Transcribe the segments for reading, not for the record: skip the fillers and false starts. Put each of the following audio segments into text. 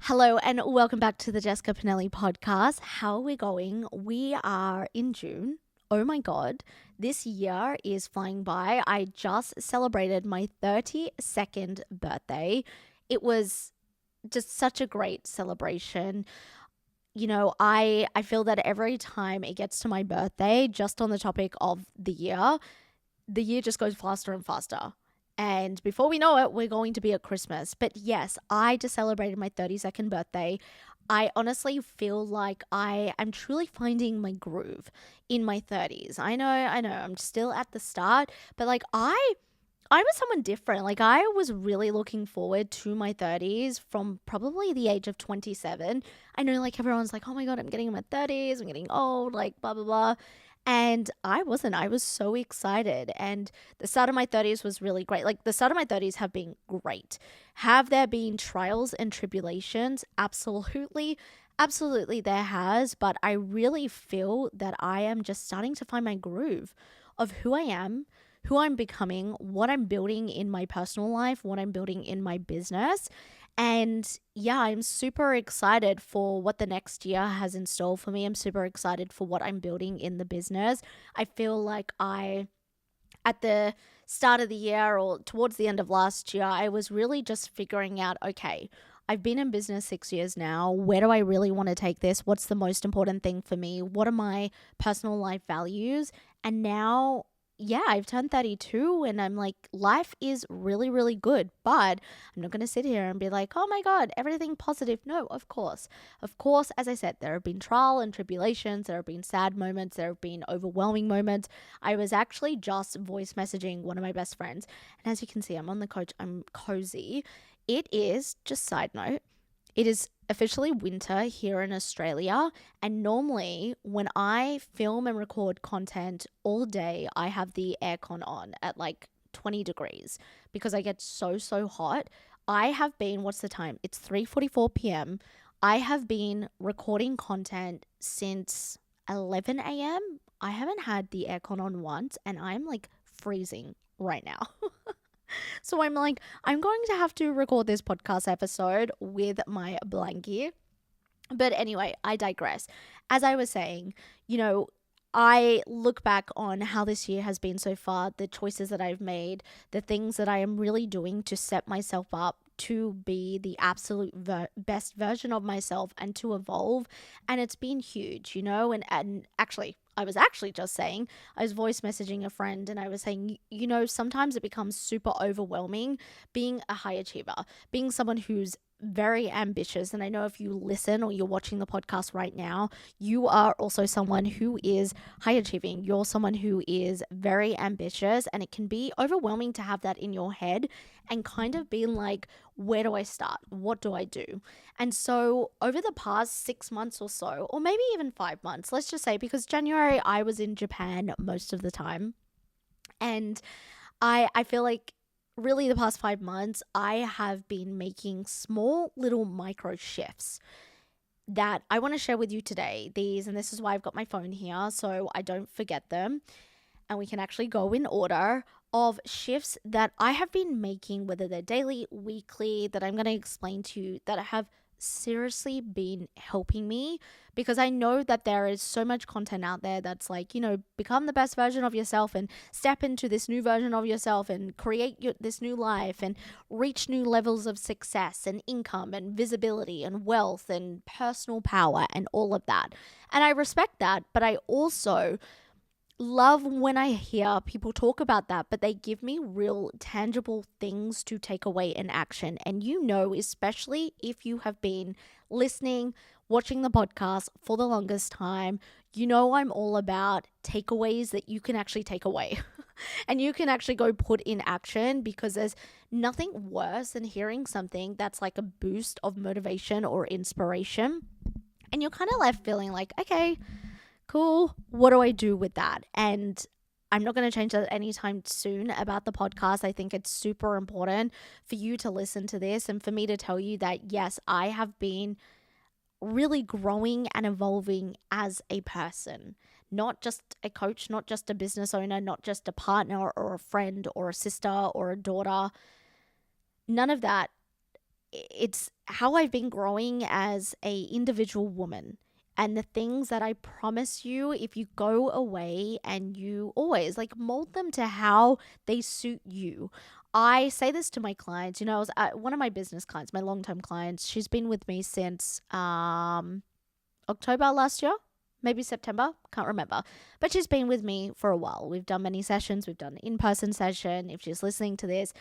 Hello and welcome back to the Jessica Pinelli podcast. How are we going? We are in June. Oh my God, this year is flying by. I just celebrated my 32nd birthday. It was just such a great celebration. I feel that every time it gets to my birthday, just on the topic of the year just goes faster and faster. And before we know it, we're going to be at Christmas. But yes, I just celebrated my 32nd birthday. I honestly feel like I am truly finding my groove in my 30s. I know, I'm still at the start, but I was someone different. Like I was really looking forward to my 30s from probably the age of 27. I know like everyone's like, "Oh my God, I'm getting in my 30s. I'm getting old, like blah blah blah." And I wasn't. I was so excited. And the start of my 30s was really great. Like the start of my 30s have been great. Have there been trials and tribulations? Absolutely. Absolutely there has, but I really feel that I am just starting to find my groove of who I am, who I'm becoming, what I'm building in my personal life, what I'm building in my business. And yeah, I'm super excited for what the next year has in store for me. I'm super excited for what I'm building in the business. I feel like at the start of the year or towards the end of last year, I was really just figuring out, okay, I've been in business 6 years now. Where do I really want to take this? What's the most important thing for me? What are my personal life values? And now, yeah, I've turned 32 and I'm like, life is really, really good. But I'm not going to sit here and be like, oh my God, everything positive. No, of course. Of course, as I said, there have been trial and tribulations. There have been sad moments. There have been overwhelming moments. I was actually just voice messaging one of my best friends. And as you can see, I'm on the coach. I'm cozy. It is, just side note, it is officially winter here in Australia. And normally, when I film and record content all day, I have the aircon on at like 20 degrees because I get so hot. I have been, what's the time? It's 3:44 p.m. I have been recording content since 11 a.m. I haven't had the aircon on once, and I'm like freezing right now. So I'm like, I'm going to have to record this podcast episode with my blankie. But anyway, I digress. As I was saying, I look back on how this year has been so far, the choices that I've made, the things that I am really doing to set myself up to be the absolute best version of myself and to evolve. And it's been huge, and actually, I was actually just saying, I was voice messaging a friend and I was saying, sometimes it becomes super overwhelming being a high achiever, being someone who's very ambitious. And I know if you listen or you're watching the podcast right now, you are also someone who is high achieving. You're someone who is very ambitious, and it can be overwhelming to have that in your head and kind of being like, where do I start? What do I do? And so over the past 6 months or so, or maybe even 5 months, let's just say, because January I was in Japan most of the time. And I feel like really the past 5 months, I have been making small little micro shifts that I want to share with you today. And this is why I've got my phone here so I don't forget them. And we can actually go in order of shifts that I have been making, whether they're daily, weekly, that I'm going to explain to you, that have seriously been helping me, because I know that there is so much content out there that's like, become the best version of yourself and step into this new version of yourself and create this new life and reach new levels of success and income and visibility and wealth and personal power and all of that. And I respect that, but I also love when I hear people talk about that, but they give me real tangible things to take away in action. And especially if you have been listening, watching the podcast for the longest time, I'm all about takeaways that you can actually take away and you can actually go put in action, because there's nothing worse than hearing something that's like a boost of motivation or inspiration. And you're kind of left feeling like, okay, cool, what do I do with that? And I'm not going to change that anytime soon about the podcast. I think it's super important for you to listen to this and for me to tell you that, yes, I have been really growing and evolving as a person, not just a coach, not just a business owner, not just a partner or a friend or a sister or a daughter. None of that it's how I've been growing as a individual woman. And the things that I promise you, if you go away and you always like mold them to how they suit you. I say this to my clients. I was one of my business clients, my long-term clients. She's been with me since October last year, maybe September, can't remember. But she's been with me for a while. We've done many sessions. We've done an in-person session. If she's listening to this,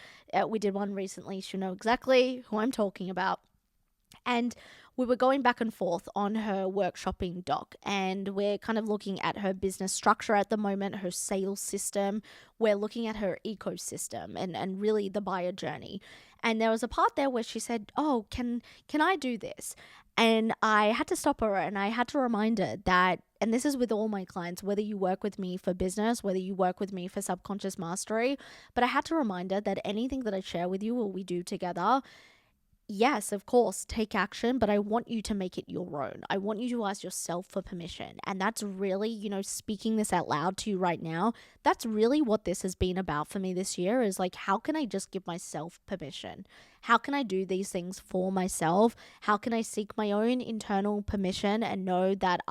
we did one recently. She'll know exactly who I'm talking about. And we were going back and forth on her workshopping doc, and we're kind of looking at her business structure at the moment, her sales system. We're looking at her ecosystem and really the buyer journey. And there was a part there where she said, "Oh, can I do this?" And I had to stop her and I had to remind her that, and this is with all my clients, whether you work with me for business, whether you work with me for subconscious mastery, but I had to remind her that anything that I share with you or we do together, yes, of course, take action, but I want you to make it your own. I want you to ask yourself for permission. And that's really, speaking this out loud to you right now, that's really what this has been about for me this year is like, how can I just give myself permission? How can I do these things for myself? How can I seek my own internal permission and know that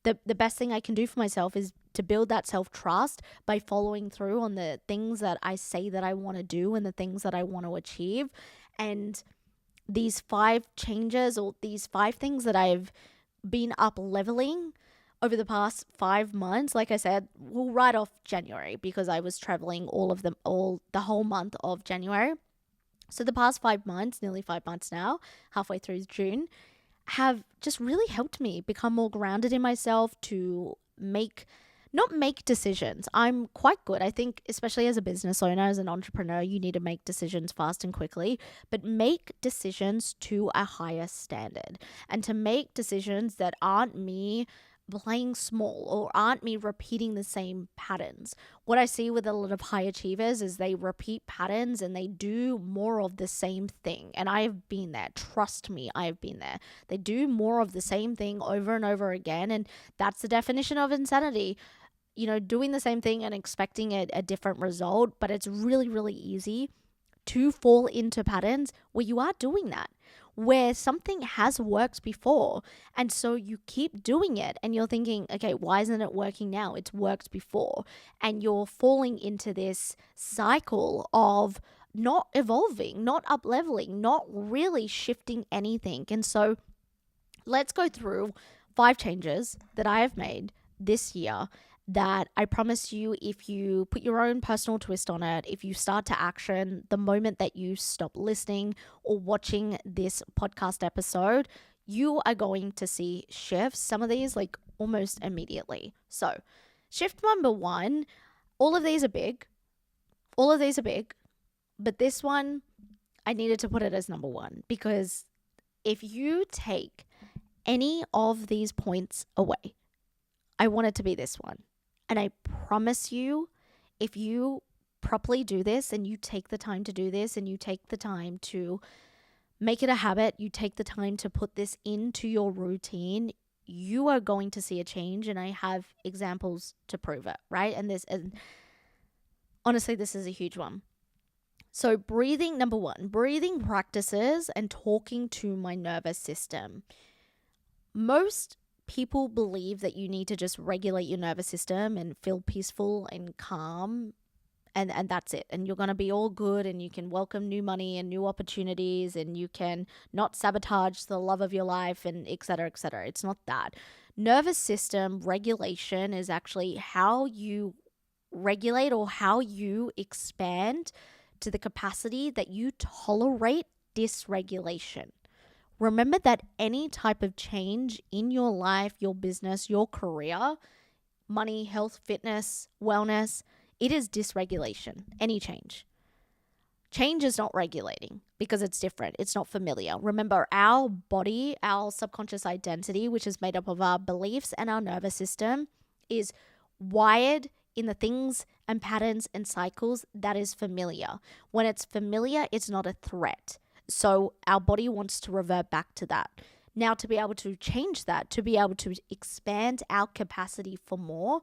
the best thing I can do for myself is to build that self-trust by following through on the things that I say that I want to do and the things that I want to achieve. And these 5 changes or these 5 things that I've been up leveling over the past 5 months, like I said, we'll write off January because I was traveling the whole month of January. So the past 5 months, nearly 5 months now, halfway through June, have just really helped me become more grounded in myself to not make decisions. I'm quite good. I think, especially as a business owner, as an entrepreneur, you need to make decisions fast and quickly, but make decisions to a higher standard and to make decisions that aren't me playing small or aren't me repeating the same patterns. What I see with a lot of high achievers is they repeat patterns and they do more of the same thing. And I have been there. Trust me, I have been there. They do more of the same thing over and over again. And that's the definition of insanity. Doing the same thing and expecting a different result, but it's really, really easy to fall into patterns where you are doing that, where something has worked before. And so you keep doing it and you're thinking, okay, why isn't it working now? It's worked before. And you're falling into this cycle of not evolving, not up leveling, not really shifting anything. And so let's go through 5 changes that I have made this year that I promise you, if you put your own personal twist on it, if you start to action the moment that you stop listening or watching this podcast episode, you are going to see shifts. Some of these like almost immediately. So shift number 1, all of these are big, but this one, I needed to put it as number 1 because if you take any of these points away, I want it to be this one. And I promise you, if you properly do this and you take the time to do this and you take the time to make it a habit, you take the time to put this into your routine, you are going to see a change. And I have examples to prove it, right? And honestly, this is a huge one. So breathing, number 1, breathing practices and talking to my nervous system. Most people believe that you need to just regulate your nervous system and feel peaceful and calm and that's it. And you're going to be all good and you can welcome new money and new opportunities and you can not sabotage the love of your life and et cetera, et cetera. It's not that. Nervous system regulation is actually how you regulate or how you expand to the capacity that you tolerate dysregulation. Remember that any type of change in your life, your business, your career, money, health, fitness, wellness, it is dysregulation. Any change. Change is not regulating because it's different. It's not familiar. Remember, our body, our subconscious identity, which is made up of our beliefs and our nervous system, is wired in the things and patterns and cycles that is familiar. When it's familiar, it's not a threat. So our body wants to revert back to that. Now, to be able to change that, to be able to expand our capacity for more,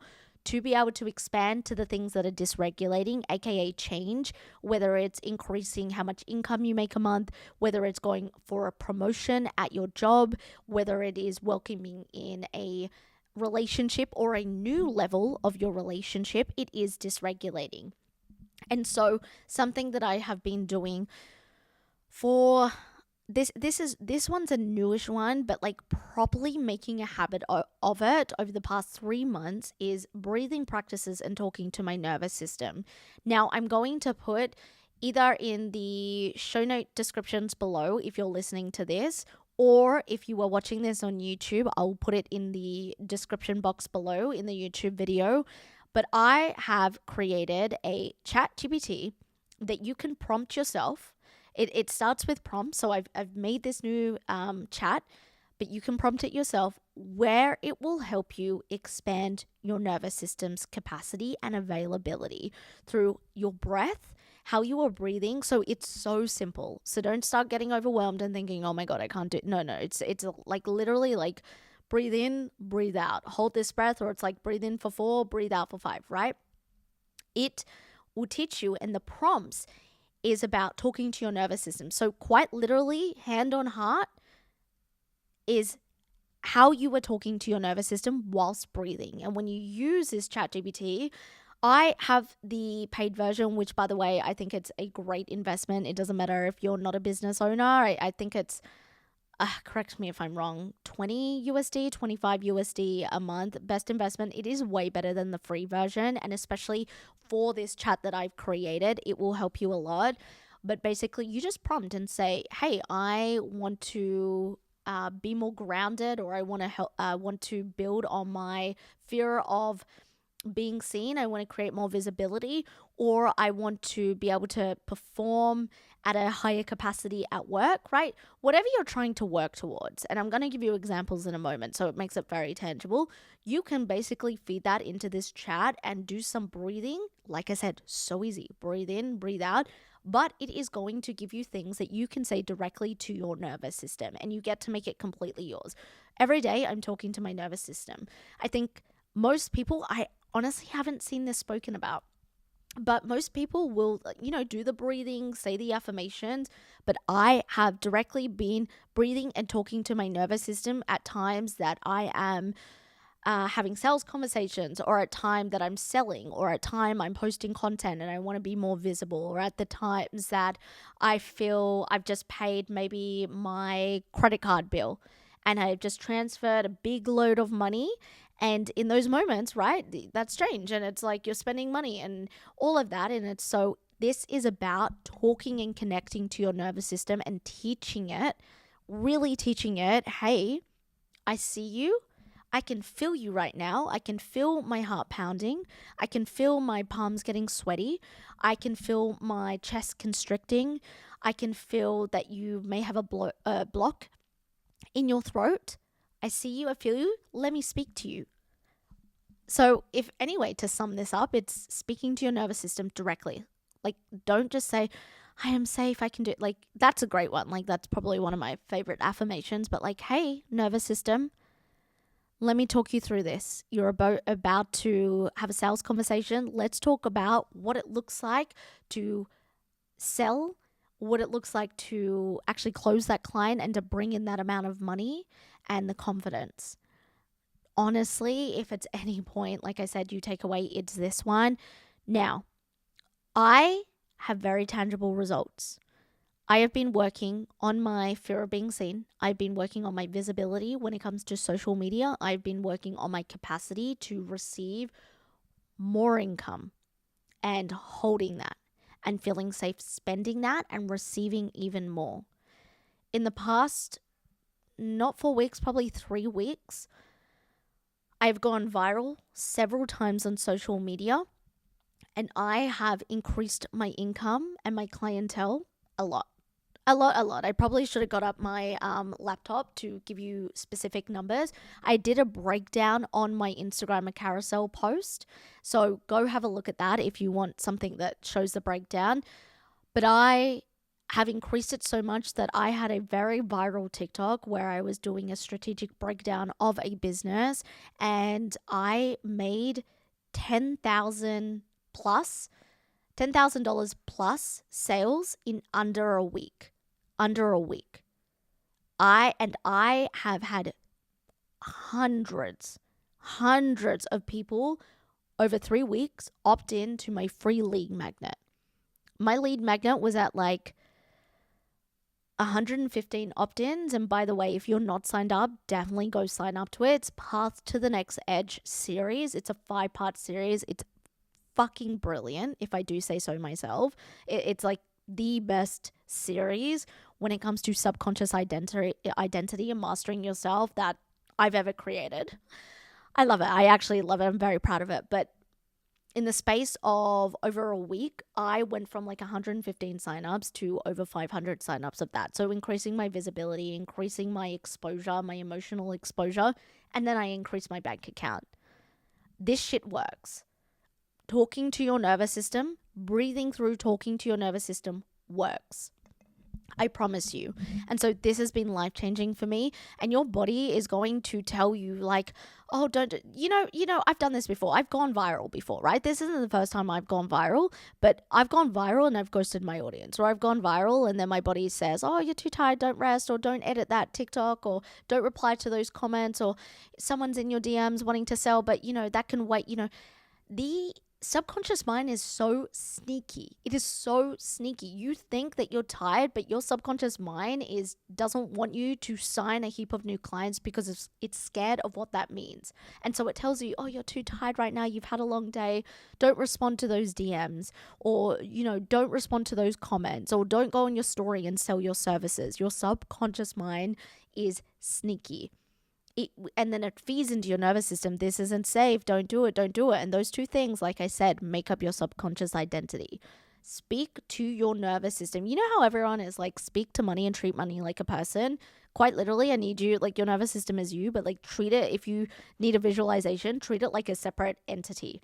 to be able to expand to the things that are dysregulating, aka change, whether it's increasing how much income you make a month, whether it's going for a promotion at your job, whether it is welcoming in a relationship or a new level of your relationship, it is dysregulating. And so something that I have been doing for this one's a newish one, but like properly making a habit of it over the past 3 months is breathing practices and talking to my nervous system. Now, I'm going to put either in the show note descriptions below if you're listening to this, or if you are watching this on YouTube, I'll put it in the description box below in the YouTube video. But I have created a chat GPT that you can prompt yourself. It starts with prompts. So I've made this new chat, but you can prompt it yourself, where it will help you expand your nervous system's capacity and availability through your breath, how you are breathing. So it's so simple. So don't start getting overwhelmed and thinking, oh my God, I can't do it. No, it's like literally like breathe in, breathe out, hold this breath, or it's like breathe in for 4, breathe out for 5, right? It will teach you, and the prompts is about talking to your nervous system. So quite literally, hand on heart, is how you are talking to your nervous system whilst breathing. And when you use this ChatGPT, I have the paid version, which, by the way, I think it's a great investment. It doesn't matter if you're not a business owner. I think it's, correct me if I'm wrong, 20 USD, 25 USD a month. Best investment. It is way better than the free version. And especially for this chat that I've created, it will help you a lot. But basically, you just prompt and say, hey, I want to be more grounded, or I want to build on my fear of being seen. I want to create more visibility, or I want to be able to perform at a higher capacity at work, right? Whatever you're trying to work towards. And I'm going to give you examples in a moment, so it makes it very tangible. You can basically feed that into this chat and do some breathing. Like I said, so easy. Breathe in, breathe out. But it is going to give you things that you can say directly to your nervous system, and you get to make it completely yours. Every day I'm talking to my nervous system. I think most people, I honestly haven't seen this spoken about, but most people will, do the breathing, say the affirmations, but I have directly been breathing and talking to my nervous system at times that I am having sales conversations, or at time that I'm selling, or at time I'm posting content and I want to be more visible, or at the times that I feel I've just paid maybe my credit card bill and I've just transferred a big load of money. And in those moments, right, that's strange. And it's like you're spending money and all of that. And it's so this is about talking and connecting to your nervous system and teaching it, really teaching it, hey, I see you. I can feel you right now. I can feel my heart pounding. I can feel my palms getting sweaty. I can feel my chest constricting. I can feel that you may have a block in your throat. I see you. I feel you. Let me speak to you. So to sum this up, it's speaking to your nervous system directly. Like, don't just say, I am safe. I can do it. Like, that's a great one. Like, that's probably one of my favorite affirmations. But like, hey, nervous system, let me talk you through this. You're about to have a sales conversation. Let's talk about what it looks like to sell, what it looks like to actually close that client and to bring in that amount of money and the confidence. Honestly, if it's any point, like I said, you take away, it's this one. Now, I have very tangible results. I have been working on my fear of being seen. I've been working on my visibility when it comes to social media. I've been working on my capacity to receive more income and holding that and feeling safe spending that and receiving even more. In the past, not 4 weeks, probably 3 weeks, I've gone viral several times on social media, and I have increased my income and my clientele a lot. I probably should have got up my laptop to give you specific numbers. I did a breakdown on my Instagram, a carousel post. So go have a look at that if you want something that shows the breakdown. But I have increased it so much that I had a very viral TikTok where I was doing a strategic breakdown of a business, and I made $10,000 plus sales in under a week. I have had hundreds of people over 3 weeks opt in to my free lead magnet. My lead magnet was at like 115 opt-ins. And by the way, if you're not signed up, definitely go sign up to it. It's Path to the Next Edge series. It's a 5-part series. It's fucking brilliant, if I do say so myself. It's like the best series when it comes to subconscious identity and mastering yourself that I've ever created. I love it. I actually love it. I'm very proud of it. But in the space of over a week, I went from like 115 signups to over 500 signups of that. So increasing my visibility, increasing my exposure, my emotional exposure, and then I increased my bank account. This shit works. Talking to your nervous system, breathing through talking to your nervous system works. I promise you. And so this has been life-changing for me. And your body is going to tell you like, oh, don't, I've done this before. I've gone viral before, right? This isn't the first time I've gone viral, but I've gone viral and I've ghosted my audience. Or I've gone viral and then my body says, oh, you're too tired, don't rest, or don't edit that TikTok, or don't reply to those comments, or someone's in your DMs wanting to sell, but that can wait. The subconscious mind is so sneaky. It is so sneaky. You think that you're tired, but your subconscious mind doesn't want you to sign a heap of new clients because it's scared of what that means. And so it tells you, oh, you're too tired right now. You've had a long day. Don't respond to those DMs, or, don't respond to those comments, or don't go on your story and sell your services. Your subconscious mind is sneaky. And then it feeds into your nervous system. This isn't safe. Don't do it. And those two things, like I said, make up your subconscious identity. Speak to your nervous system. You know how everyone is like, speak to money and treat money like a person? Quite literally, I need you, like your nervous system is you, but like treat it, if you need a visualization, treat it like a separate entity.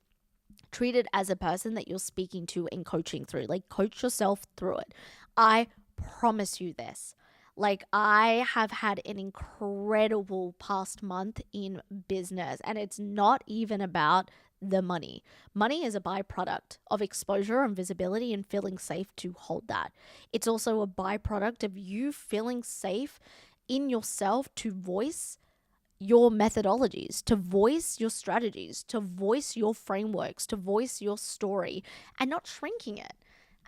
Treat it as a person that you're speaking to and coaching through. Like coach yourself through it. I promise you this. Like I have had an incredible past month in business, and it's not even about the money. Money is a byproduct of exposure and visibility and feeling safe to hold that. It's also a byproduct of you feeling safe in yourself to voice your methodologies, to voice your strategies, to voice your frameworks, to voice your story, and not shrinking it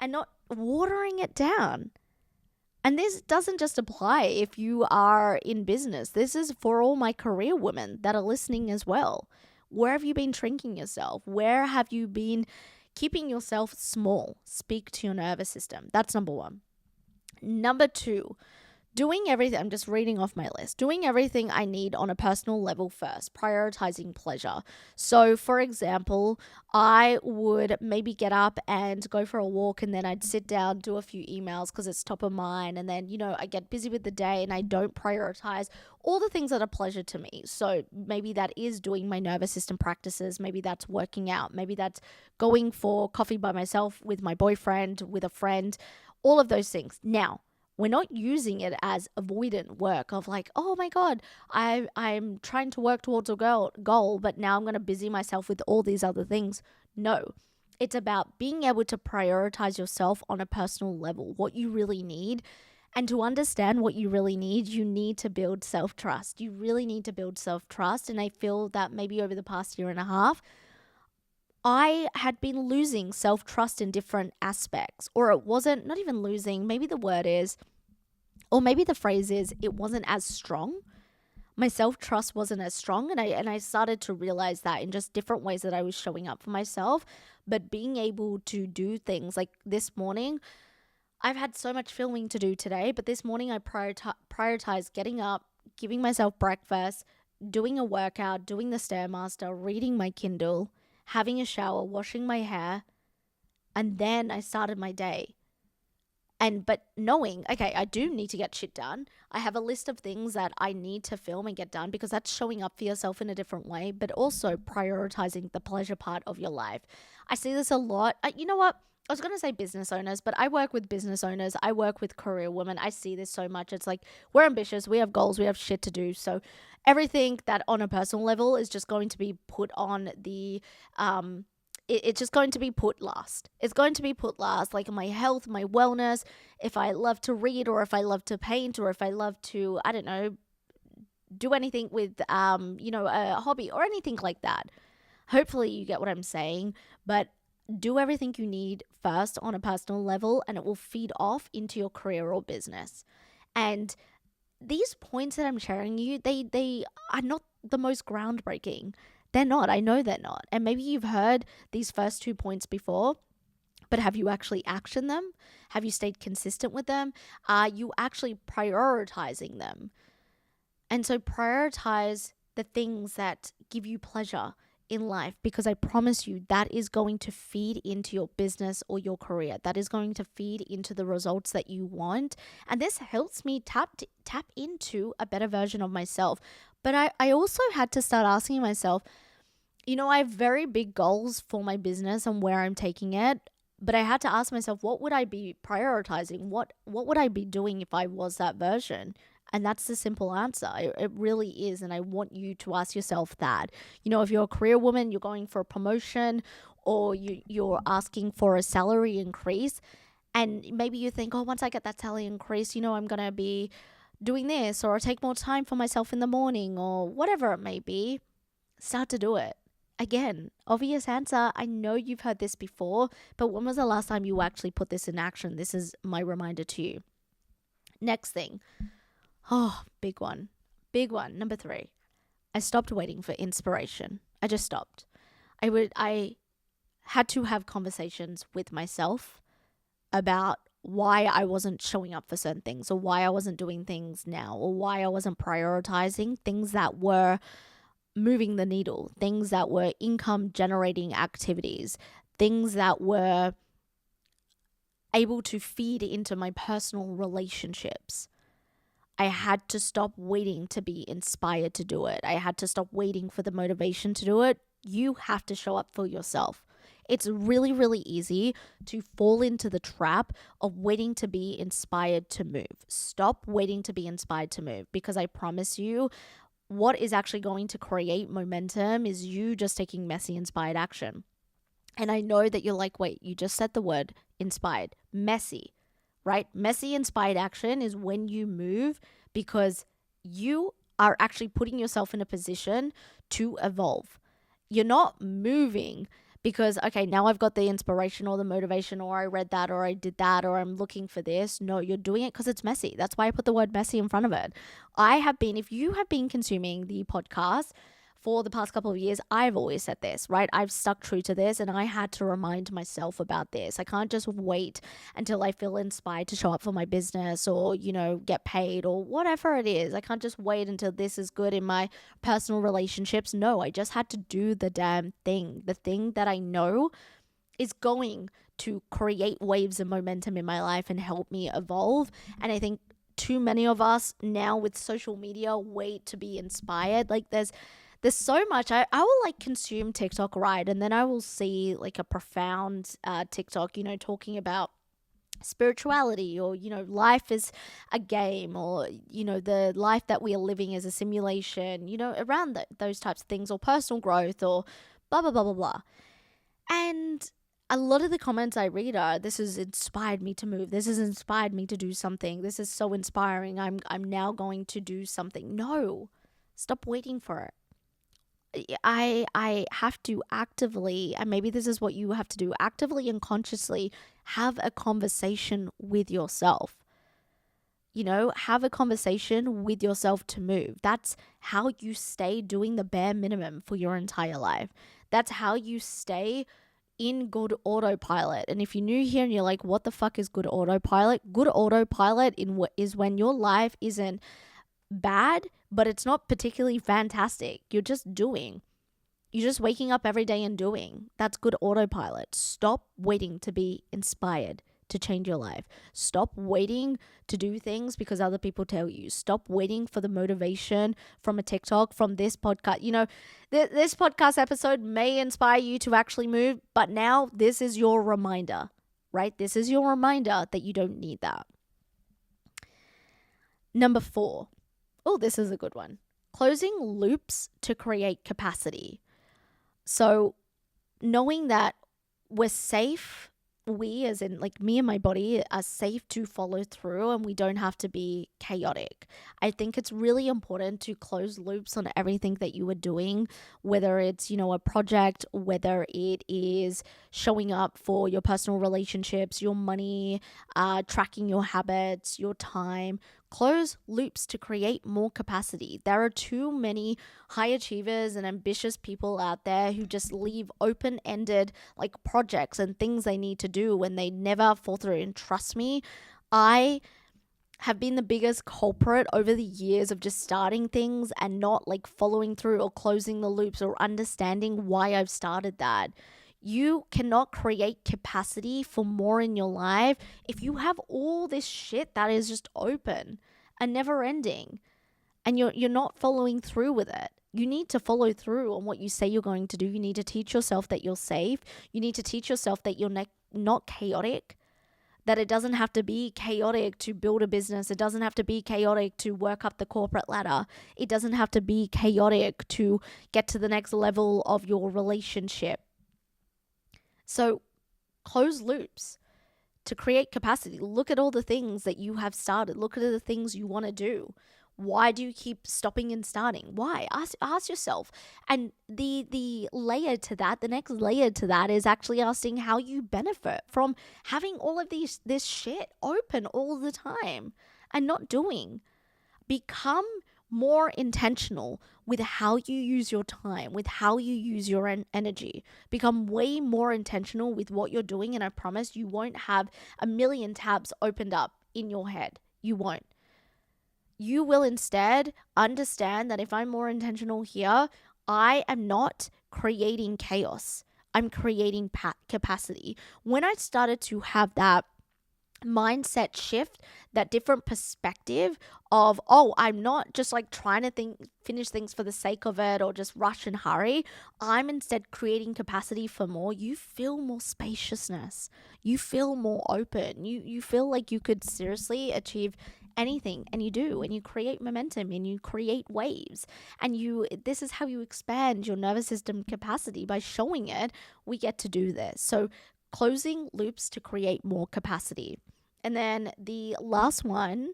and not watering it down. And this doesn't just apply if you are in business. This is for all my career women that are listening as well. Where have you been shrinking yourself? Where have you been keeping yourself small? Speak to your nervous system. That's number one. Number two, doing everything, I'm just reading off my list, doing everything I need on a personal level first, prioritizing pleasure. So for example, I would maybe get up and go for a walk, and then I'd sit down, do a few emails because it's top of mind. And then, I get busy with the day and I don't prioritize all the things that are pleasure to me. So maybe that is doing my nervous system practices. Maybe that's working out. Maybe that's going for coffee by myself, with my boyfriend, with a friend, all of those things. Now, we're not using it as avoidant work of like, oh my God, I'm trying to work towards a goal, but now I'm going to busy myself with all these other things. No, it's about being able to prioritize yourself on a personal level, what you really need. And to understand what you really need, you need to build self-trust. You really need to build self-trust. And I feel that maybe over the past year and a half, I had been losing self-trust in different aspects, or it wasn't, not even losing, maybe the word is, or maybe the phrase is, it wasn't as strong. My self-trust wasn't as strong, and I started to realize that in just different ways that I was showing up for myself. But being able to do things like this morning, I've had so much filming to do today, but this morning I prioritized getting up, giving myself breakfast, doing a workout, doing the Stairmaster, reading my Kindle, having a shower, washing my hair, and then I started my day. But knowing, okay, I do need to get shit done. I have a list of things that I need to film and get done, because that's showing up for yourself in a different way, but also prioritizing the pleasure part of your life. I see this a lot. You know what? I was going to say business owners, but I work with business owners. I work with career women. I see this so much. It's like we're ambitious. We have goals. We have shit to do. So everything that on a personal level is just going to be put on the, it's just going to be put last. It's going to be put last, like my health, my wellness, if I love to read or if I love to paint or if I love to, I don't know, do anything with, a hobby or anything like that. Hopefully you get what I'm saying, but do everything you need first on a personal level and it will feed off into your career or business. And these points that I'm sharing you, they are not the most groundbreaking. They're not. I know they're not. And maybe you've heard these first 2 points before, but have you actually actioned them? Have you stayed consistent with them? Are you actually prioritizing them? And so prioritize the things that give you pleasure in life, because I promise you that is going to feed into your business or your career. That is going to feed into the results that you want. And this helps me tap into a better version of myself. But I also had to start asking myself, I have very big goals for my business and where I'm taking it. But I had to ask myself, what would I be prioritizing? What would I be doing if I was that version? And that's the simple answer. It really is. And I want you to ask yourself that. If you're a career woman, you're going for a promotion or you're asking for a salary increase. And maybe you think, once I get that salary increase, I'm going to be doing this or take more time for myself in the morning or whatever it may be. Start to do it. Again, obvious answer. I know you've heard this before, but when was the last time you actually put this in action? This is my reminder to you. Next thing. Oh, big one. Big one. Number 3. I stopped waiting for inspiration. I just stopped. I had to have conversations with myself about why I wasn't showing up for certain things or why I wasn't doing things now or why I wasn't prioritizing things that were moving the needle, things that were income generating activities, things that were able to feed into my personal relationships. I had to stop waiting to be inspired to do it. I had to stop waiting for the motivation to do it. You have to show up for yourself. It's really, really easy to fall into the trap of waiting to be inspired to move. Stop waiting to be inspired to move, because I promise you, what is actually going to create momentum is you just taking messy, inspired action. And I know that you're like, wait, you just said the word inspired, messy. Right? Messy inspired action is when you move because you are actually putting yourself in a position to evolve. You're not moving because, okay, now I've got the inspiration or the motivation or I read that or I did that or I'm looking for this. No, you're doing it because it's messy. That's why I put the word messy in front of it. If you have been consuming the podcast for the past couple of years, I've always said this, right? I've stuck true to this and I had to remind myself about this. I can't just wait until I feel inspired to show up for my business or, get paid or whatever it is. I can't just wait until this is good in my personal relationships. No, I just had to do the damn thing. The thing that I know is going to create waves of momentum in my life and help me evolve. And I think too many of us now with social media wait to be inspired. Like there's so much. I will consume TikTok, right? And then I will see a profound TikTok, talking about spirituality or, life is a game or, the life that we are living is a simulation, around those types of things, or personal growth or blah, blah, blah, blah, blah. And a lot of the comments I read are, this has inspired me to move. This has inspired me to do something. This is so inspiring. I'm now going to do something. No, stop waiting for it. I have to actively, and maybe this is what you have to do, actively and consciously have a conversation with yourself. Have a conversation with yourself to move. That's how you stay doing the bare minimum for your entire life. That's how you stay in good autopilot. And if you're new here and you're like, what the fuck is good autopilot? Good autopilot is when your life isn't bad, but it's not particularly fantastic. You're just doing. You're just waking up every day and doing. That's good autopilot. Stop waiting to be inspired to change your life. Stop waiting to do things because other people tell you. Stop waiting for the motivation from a TikTok, from this podcast. This podcast episode may inspire you to actually move, but now this is your reminder. right? This is your reminder that you don't need that. Number 4. Oh, this is a good one. Closing loops to create capacity. So knowing that we're safe, we as in like me and my body are safe to follow through, and we don't have to be chaotic. I think it's really important to close loops on everything that you are doing, whether it's, a project, whether it is showing up for your personal relationships, your money, tracking your habits, your time. Close loops to create more capacity. There are too many high achievers and ambitious people out there who just leave open-ended like projects and things they need to do when they never fall through. And trust me, I have been the biggest culprit over the years of just starting things and not like following through or closing the loops or understanding why I've started that. You cannot create capacity for more in your life if you have all this shit that is just open and never ending, and you're not following through with it. You need to follow through on what you say you're going to do. You need to teach yourself that you're safe. You need to teach yourself that you're not chaotic, that it doesn't have to be chaotic to build a business. It doesn't have to be chaotic to work up the corporate ladder. It doesn't have to be chaotic to get to the next level of your relationship. So close loops to create capacity. Look at all the things that you have started. Look at the things you want to do. Why do you keep stopping and starting? Why? Ask yourself. And the layer to that, the next layer to that is actually asking how you benefit from having all of this shit open all the time and not doing. Become more intentional with how you use your time, with how you use your energy. Become way more intentional with what you're doing, and I promise you won't have a million tabs opened up in your head. You won't. You will instead understand that if I'm more intentional here, I am not creating chaos. I'm creating capacity. When I started to have that mindset shift, that different perspective of, I'm not just like trying to finish things for the sake of it or just rush and hurry. I'm instead creating capacity for more. You feel more spaciousness. You feel more open. You feel like you could seriously achieve anything, and you do, and you create momentum and you create waves, and this is how you expand your nervous system capacity. By showing it, we get to do this. So closing loops to create more capacity. And then the last one,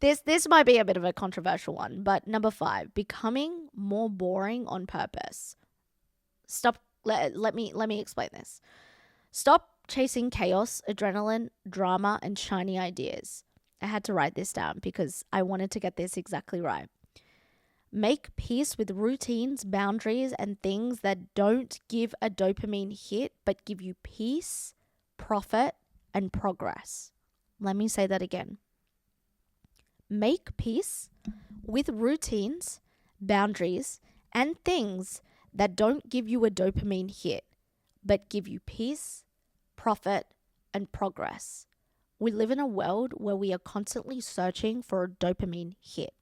this might be a bit of a controversial one, but number 5, becoming more boring on purpose. Let me explain this. Stop chasing chaos, adrenaline, drama, and shiny ideas. I had to write this down because I wanted to get this exactly right. Make peace with routines, boundaries, and things that don't give a dopamine hit, but give you peace, profit, and progress. Let me say that again. Make peace with routines, boundaries, and things that don't give you a dopamine hit, but give you peace, profit, and progress. We live in a world where we are constantly searching for a dopamine hit.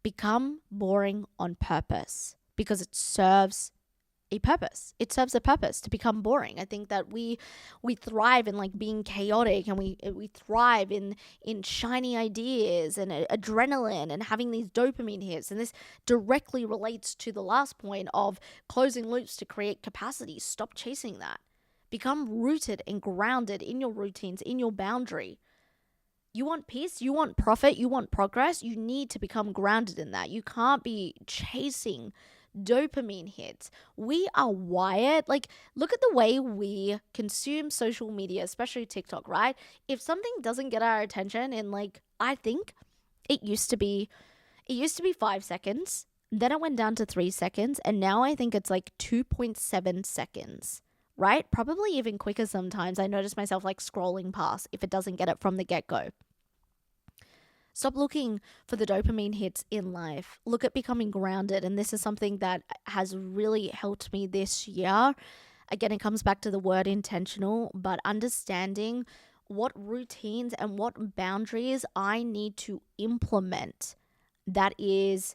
Become boring on purpose because it serves a purpose. It serves a purpose to become boring. I think that we thrive in like being chaotic, and we thrive in shiny ideas and adrenaline and having these dopamine hits. And this directly relates to the last point of closing loops to create capacity. Stop chasing that. Become rooted and grounded in your routines, in your boundary. You want peace, you want profit, you want progress, you need to become grounded in that. You can't be chasing dopamine hits. We are wired, like, look at the way we consume social media, especially TikTok, right? If something doesn't get our attention in, like, I think it used to be 5 seconds, then it went down to 3 seconds, and now I think it's like 2.7 seconds. Right? Probably even quicker sometimes. I notice myself like scrolling past if it doesn't get it from the get-go. Stop looking for the dopamine hits in life. Look at becoming grounded. And this is something that has really helped me this year. Again, it comes back to the word intentional, but understanding what routines and what boundaries I need to implement that is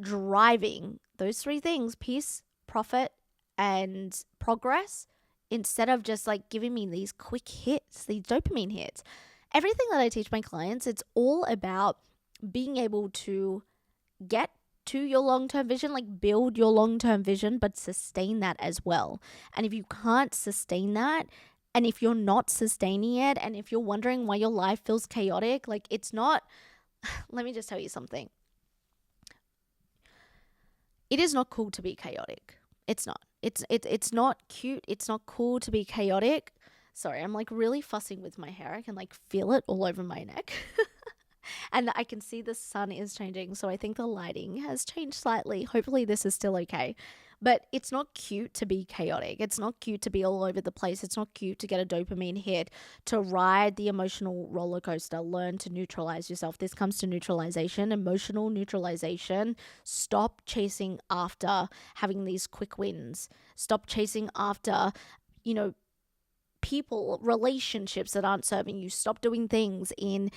driving those 3 things: peace, profit, and progress instead of just like giving me these quick hits, these dopamine hits. Everything that I teach my clients, it's all about being able to get to your long-term vision, like build your long-term vision, but sustain that as well. And if you can't sustain that, and if you're not sustaining it, and if you're wondering why your life feels chaotic, like it's not, let me just tell you something. It is not cool to be chaotic. It's not. It's not cute. It's not cool to be chaotic. Sorry, I'm like really fussing with my hair. I can like feel it all over my neck. And I can see the sun is changing. So I think the lighting has changed slightly. Hopefully this is still okay. But it's not cute to be chaotic. It's not cute to be all over the place. It's not cute to get a dopamine hit, to ride the emotional roller coaster, learn to neutralize yourself. This comes to neutralization, emotional neutralization. Stop chasing after having these quick wins. Stop chasing after, people, relationships that aren't serving you. Stop doing things in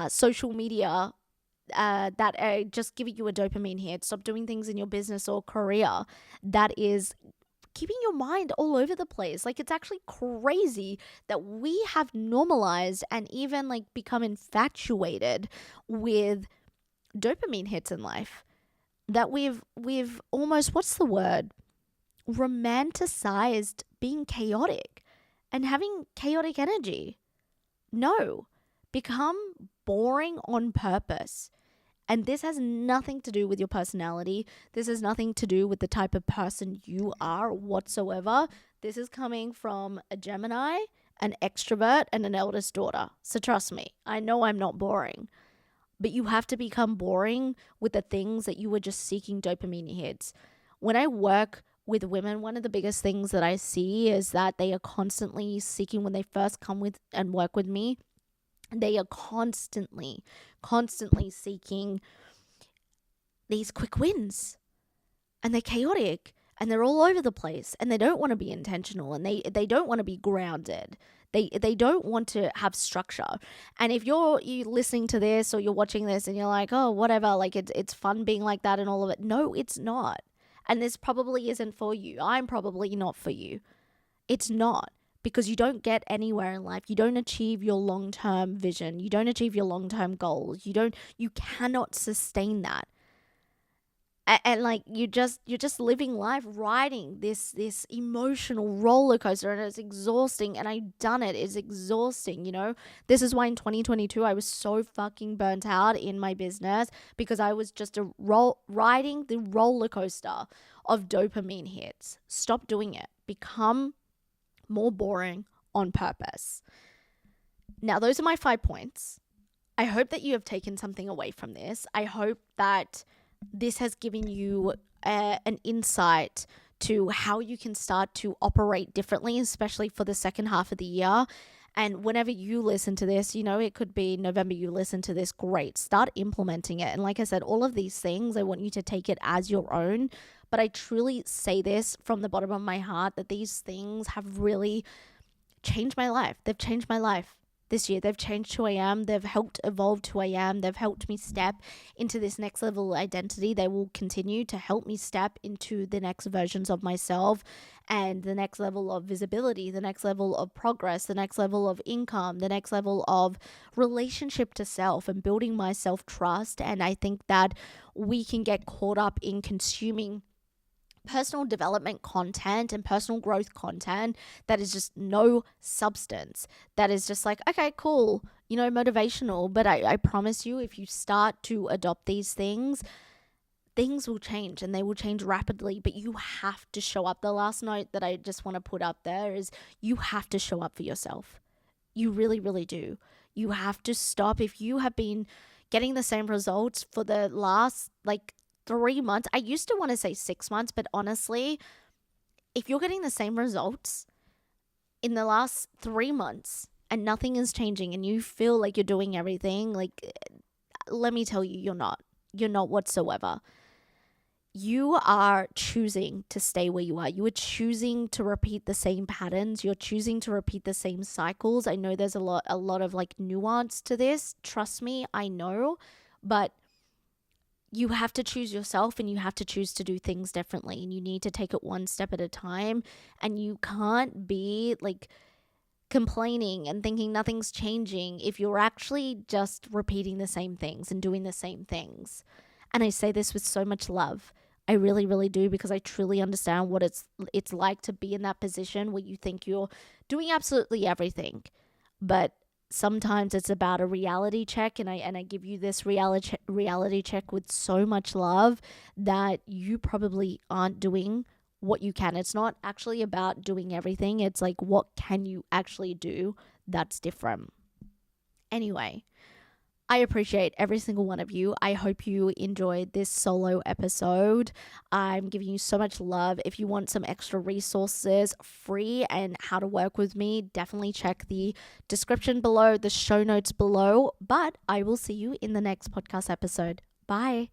social media that are just giving you a dopamine hit. Stop doing things in your business or career that is keeping your mind all over the place. Like, it's actually crazy that we have normalized and even like become infatuated with dopamine hits in life, that we've almost, what's the word, romanticized being chaotic and having chaotic energy. No, become boring on purpose. And this has nothing to do with your personality. This has nothing to do with the type of person you are whatsoever. This is coming from a Gemini, an extrovert, and an eldest daughter. So trust me, I know I'm not boring. But you have to become boring with the things that you were just seeking dopamine hits. When I work with women, one of the biggest things that I see is that they are constantly seeking, when they first come with and work with me, they are constantly seeking these quick wins, and they're chaotic and they're all over the place, and they don't want to be intentional, and they don't want to be grounded. They don't want to have structure. And if you listening to this or you're watching this and you're like, oh, whatever, like it's fun being like that and all of it. No, it's not. And this probably isn't for you. I'm probably not for you. It's not. Because you don't get anywhere in life. You don't achieve your long-term vision. You don't achieve your long-term goals. You cannot sustain that. And like you're just living life riding this emotional roller coaster, and it's exhausting. And I've done it. It's exhausting, This is why in 2022 I was so fucking burnt out in my business, because I was just riding the roller coaster of dopamine hits. Stop doing it. Become more boring on purpose. Now, those are my 5 points. I hope that you have taken something away from this. I hope that this has given you an insight to how you can start to operate differently, especially for the second half of the year. And whenever you listen to this, it could be November you listen to this, great. Start implementing it. And like I said, all of these things, I want you to take it as your own. But I truly say this from the bottom of my heart, that these things have really changed my life. They've changed my life this year. They've changed who I am. They've helped evolve who I am. They've helped me step into this next level identity. They will continue to help me step into the next versions of myself and the next level of visibility, the next level of progress, the next level of income, the next level of relationship to self and building my self-trust. And I think that we can get caught up in consuming personal development content and personal growth content that is just no substance, that is just like, okay, cool, motivational. But I promise you, if you start to adopt these things will change, and they will change rapidly. But you have to show up. The last note that I just want to put up there is you have to show up for yourself. You really, really do. You have to stop. If you have been getting the same results for the last 3 months, I used to want to say 6 months, but honestly, if you're getting the same results in the last 3 months and nothing is changing and you feel like you're doing everything, let me tell you, you're not whatsoever. You are choosing to stay where you are. You are choosing to repeat the same patterns. You're choosing to repeat the same cycles. I know there's a lot of nuance to this. Trust me, I know, but you have to choose yourself, and you have to choose to do things differently, and you need to take it one step at a time. And you can't be like complaining and thinking nothing's changing if you're actually just repeating the same things and doing the same things. And I say this with so much love. I really, really do, because I truly understand what it's like to be in that position where you think you're doing absolutely everything. But sometimes it's about a reality check, and I give you this reality check with so much love, that you probably aren't doing what you can. It's not actually about doing everything. It's like, what can you actually do that's different? Anyway, I appreciate every single one of you. I hope you enjoyed this solo episode. I'm giving you so much love. If you want some extra resources, free, and how to work with me, definitely check the description below, the show notes below. But I will see you in the next podcast episode. Bye.